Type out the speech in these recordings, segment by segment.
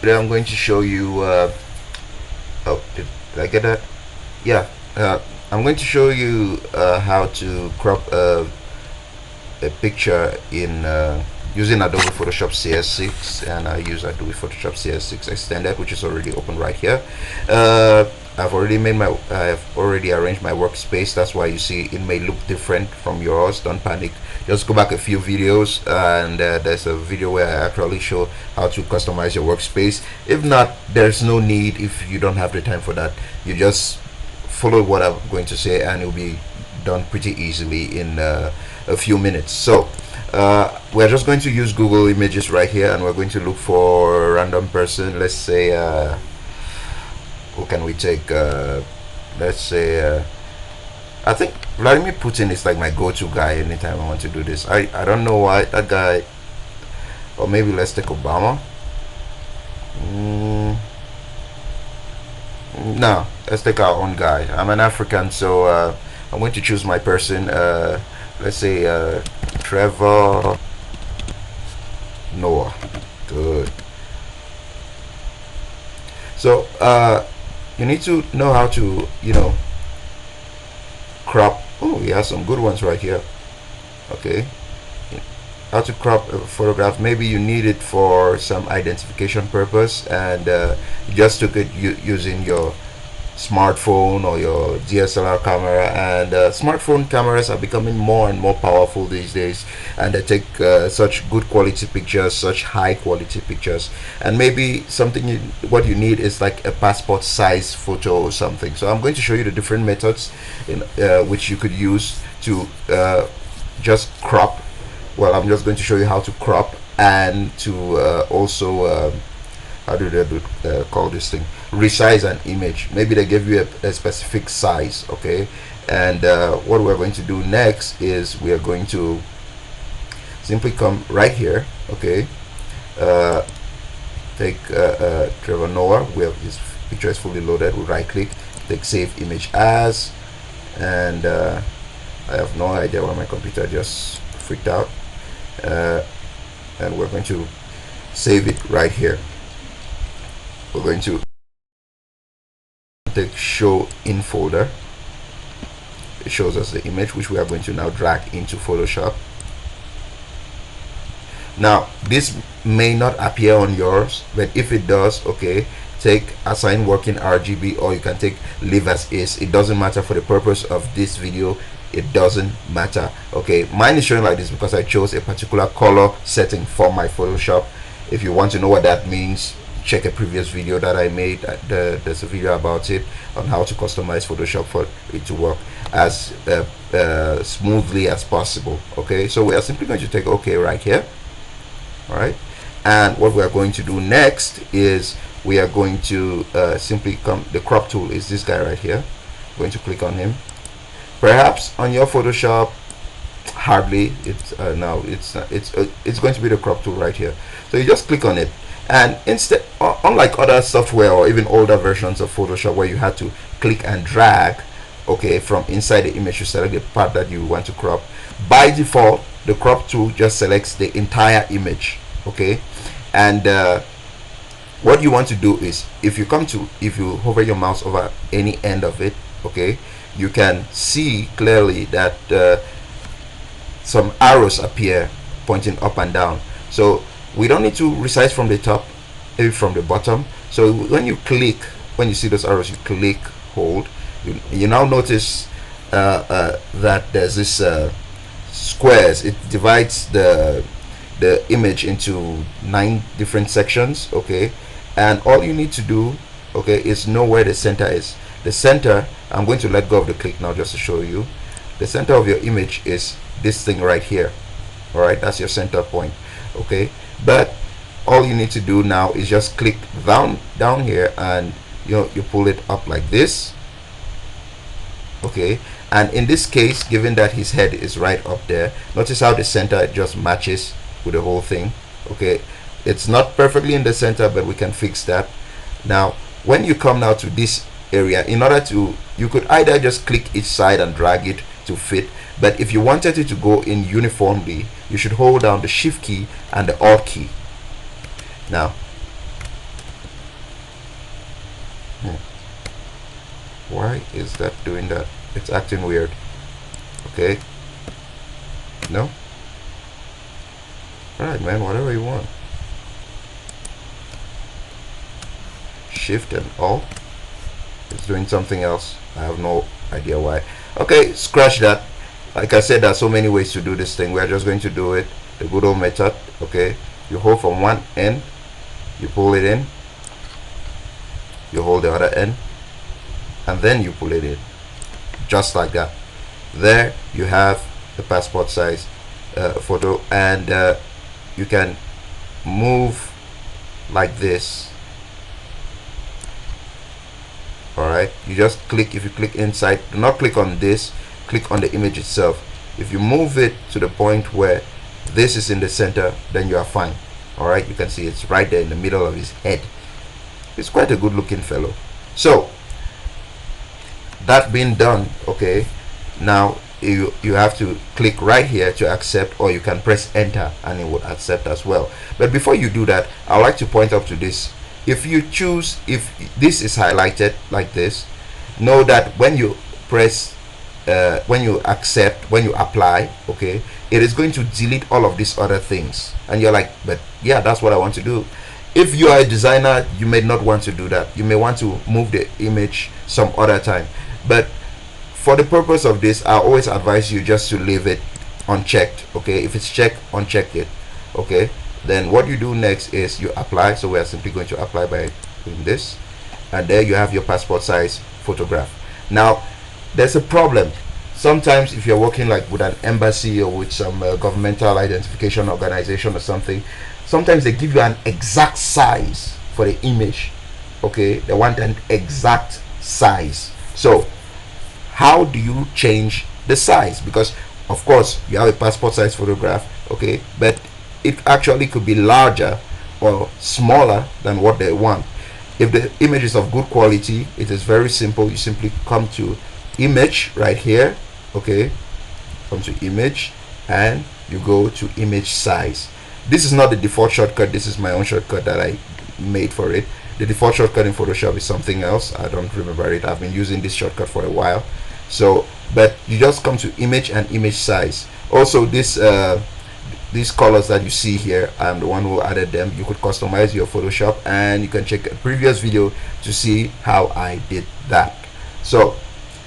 today I'm going to show you oh, did I get that? Yeah, I'm going to show you how to crop a picture in using Adobe Photoshop CS6, and I use Adobe Photoshop CS6 extended, which is already open right here. I've already arranged my workspace. That's why you see it may look different from yours. Don't panic. Just go back a few videos, and there's a video where I actually show how to customize your workspace. If not, there's no need. If you don't have the time for that, you just follow what I'm going to say, and it'll be done pretty easily in a few minutes. So we're just going to use Google Images right here, and we're going to look for a random person. Let's say who can we take? Let's say I think Vladimir Putin is like my go-to guy anytime I want to do this. I don't know why that guy. Or maybe let's take Obama. No, let's take our own guy. I'm an African, so I'm going to choose my person. Let's say Trevor Noah. Good. So you need to know how to, crop. Oh, he has some good ones right here. Okay, how to crop a photograph. Maybe you need it for some identification purpose, and you just took it using your smartphone or your DSLR camera, and smartphone cameras are becoming more and more powerful these days, and they take such good quality pictures, such high quality pictures. And maybe something what you need is like a passport size photo or something. So I'm going to show you the different methods in which you could use to just crop. Well, I'm just going to show you how to crop, and to also how do they call this thing, resize an image. Maybe they give you a specific size. Okay, and what we're going to do next is we are going to simply come right here. Okay, take Trevor Noah, where his picture is fully loaded. We right click, take save image as, and I have no idea why my computer just freaked out. And we're going to save it right here. We're going to take show in folder. It shows us the image, which we are going to now drag into Photoshop. Now this may not appear on yours, but if it does, okay, take assign working RGB, or you can take leave as is. It doesn't matter for the purpose of this video. It doesn't matter. Okay, mine is showing like this because I chose a particular color setting for my Photoshop. If you want to know what that means, check a previous video that I made. There's a video about it, on how to customize Photoshop for it to work as smoothly as possible. Okay, so we are simply going to take OK right here. All right, and what we are going to do next is we are going to simply come. The crop tool is this guy right here. I'm going to click on him. Perhaps on your Photoshop, hardly. It's now it's going to be the crop tool right here. So you just click on it, and instead, unlike other software or even older versions of Photoshop where you had to click and drag, okay, from inside the image to select the part that you want to crop, by default the crop tool just selects the entire image. Okay, and what you want to do is, if you hover your mouse over any end of it, okay, you can see clearly that some arrows appear pointing up and down. So we don't need to resize from the top, maybe from the bottom. So when you see those arrows, you click, hold. You now notice that there's this squares. It divides the image into 9 different sections. Okay, and all you need to do, okay, is know where the center is. The center, I'm going to let go of the click now just to show you. The center of your image is this thing right here. All right, that's your center point. Okay, but all you need to do now is just click down here, and you pull it up like this. Okay, and in this case, given that his head is right up there, notice how the center just matches with the whole thing. Okay, it's not perfectly in the center, but we can fix that. Now when you come now to this area, in order to, you could either just click each side and drag it to fit, but if you wanted it to go in uniformly, you should hold down the shift key and the alt key. Now Why is that doing that? It's acting weird. Okay. No? Alright, man, whatever you want. Shift and Alt. It's doing something else. I have no idea why. Okay, scratch that. Like I said, there's so many ways to do this thing. We're just going to do it the good old method. Okay, you hold from one end, you pull it in, you hold the other end, and then you pull it in, just like that. There you have the passport size photo, and you can move like this. Alright, you just click. If you click inside, do not click on this, click on the image itself. If you move it to the point where this is in the center, then you are fine. Alright, you can see it's right there in the middle of his head. It's quite a good looking fellow. So that being done, okay, now you have to click right here to accept, or you can press enter and it will accept as well. But before you do that, I would like to point out to this. If you choose, if this is highlighted like this, know that when you press when you accept, when you apply, okay, it is going to delete all of these other things, and you're like, but yeah, that's what I want to do. If you are a designer, you may not want to do that. You may want to move the image some other time, but for the purpose of this, I always advise you just to leave it unchecked. Okay, if it's checked, uncheck it. Okay, then what you do next is you apply. So we are simply going to apply by doing this, and there you have your passport size photograph. Now there's a problem. Sometimes if you're working like with an embassy or with some governmental identification organization or something, sometimes they give you an exact size for the image. Okay, they want an exact size. So how do you change the size? Because of course you have a passport size photograph, okay, but it actually could be larger or smaller than what they want. If the image is of good quality, it is very simple. You simply come to image right here, okay, come to image, and you go to image size. This is not the default shortcut. This is my own shortcut that I made for it. The default shortcut in Photoshop is something else. I don't remember it. I've been using this shortcut for a while. So but you just come to image and image size. Also this these colors that you see here, I'm the one who added them. You could customize your Photoshop, and you can check a previous video to see how I did that. So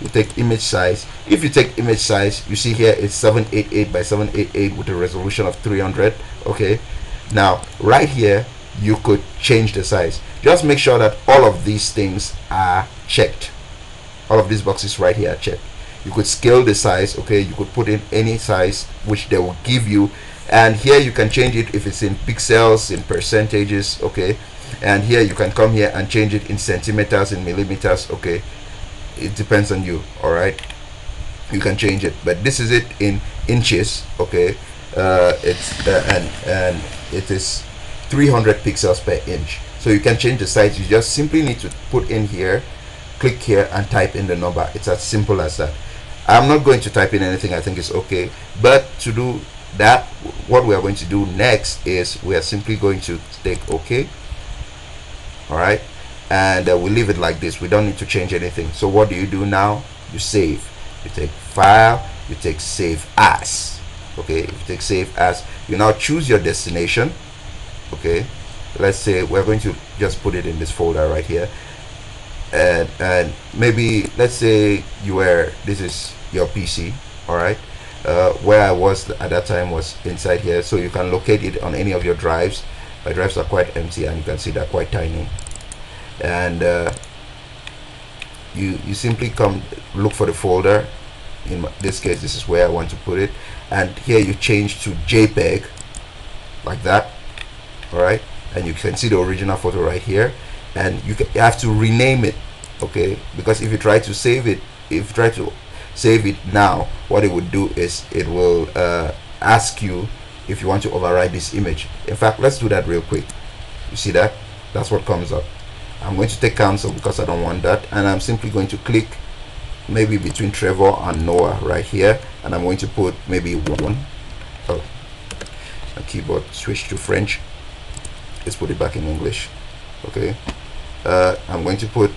you take image size. If you take image size, you see here it's 788 by 788 with a resolution of 300. Okay, now right here you could change the size. Just make sure that all of these things are checked. All of these boxes right here are checked. You could scale the size. Okay, you could put in any size which they will give you, and here you can change it if it's in pixels, in percentages. Okay, and here you can come here and change it in centimeters, in millimeters. Okay, it depends on you. All right, you can change it, but this is it in inches. Okay, it's and it is 300 pixels per inch. So you can change the size. You just simply need to put in here, click here, and type in the number. It's as simple as that. I'm not going to type in anything. I think it's okay. But to do that, what we are going to do next is we are simply going to take OK. All right, and we leave it like this. We don't need to change anything. So what do you do now? You save. You take File, you take Save As. Okay, if you take Save As, you now choose your destination. Okay, let's say we're going to just put it in this folder right here, and maybe let's say this is your PC. All right, where I was at that time was inside here, so you can locate it on any of your drives. My drives are quite empty, and you can see they're quite tiny. And you simply come look for the folder. In this case, this is where I want to put it, and here you change to JPEG like that. All right, and you can see the original photo right here, and you have to rename it. Okay, because if you try to save it, now, what it would do is it will ask you if you want to override this image. In fact, let's do that real quick. You see that? That's what comes up. I'm going to take cancel because I don't want that, and I'm simply going to click maybe between Trevor and Noah right here, and I'm going to put maybe 1. Oh, a keyboard switch to French. Let's put it back in English. Okay, I'm going to put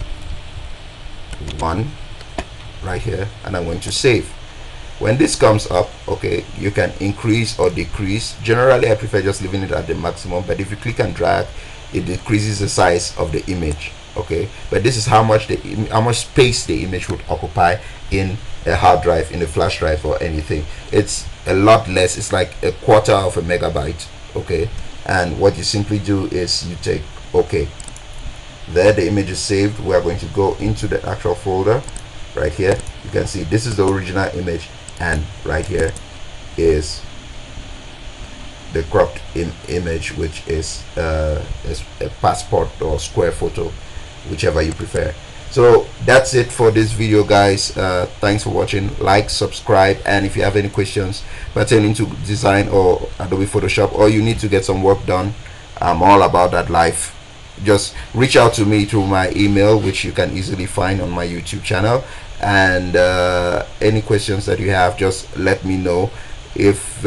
1 right here, and I'm going to save. When this comes up, okay, you can increase or decrease. Generally I prefer just leaving it at the maximum, but if you click and drag, it decreases the size of the image. Okay, but this is how much space the image would occupy in a hard drive, in a flash drive, or anything. It's a lot less. It's like a quarter of a megabyte. Okay, and what you simply do is you take okay. There, the image is saved. We are going to go into the actual folder. Right here you can see this is the original image, and right here is the cropped image, which is a passport or square photo, whichever you prefer. So that's it for this video, guys. Thanks for watching. Like, subscribe, and if you have any questions pertaining to design or Adobe Photoshop, or you need to get some work done, I'm all about that life. Just reach out to me through my email, which you can easily find on my YouTube channel, and any questions that you have, just let me know. If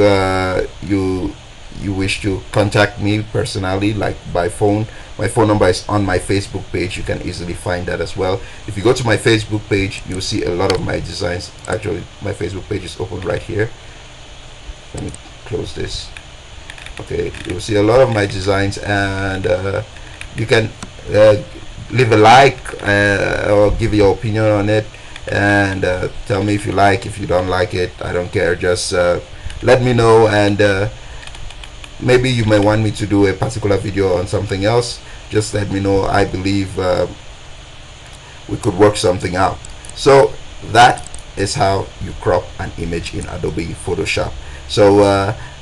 you wish to contact me personally, like by phone, my phone number is on my Facebook page. You can easily find that as well. If you go to my Facebook page, you'll see a lot of my designs. Actually, my Facebook page is open right here. Let me close this. Okay, you'll see a lot of my designs, and you can leave a like or give your opinion on it, and tell me if you like. If you don't like it, I don't care. Just let me know, and maybe you may want me to do a particular video on something else. Just let me know. I believe we could work something out. So that is how you crop an image in Adobe Photoshop. So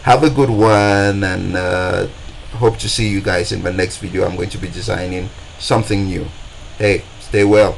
have a good one, and hope to see you guys in my next video. I'm going to be designing something new. Hey, stay well.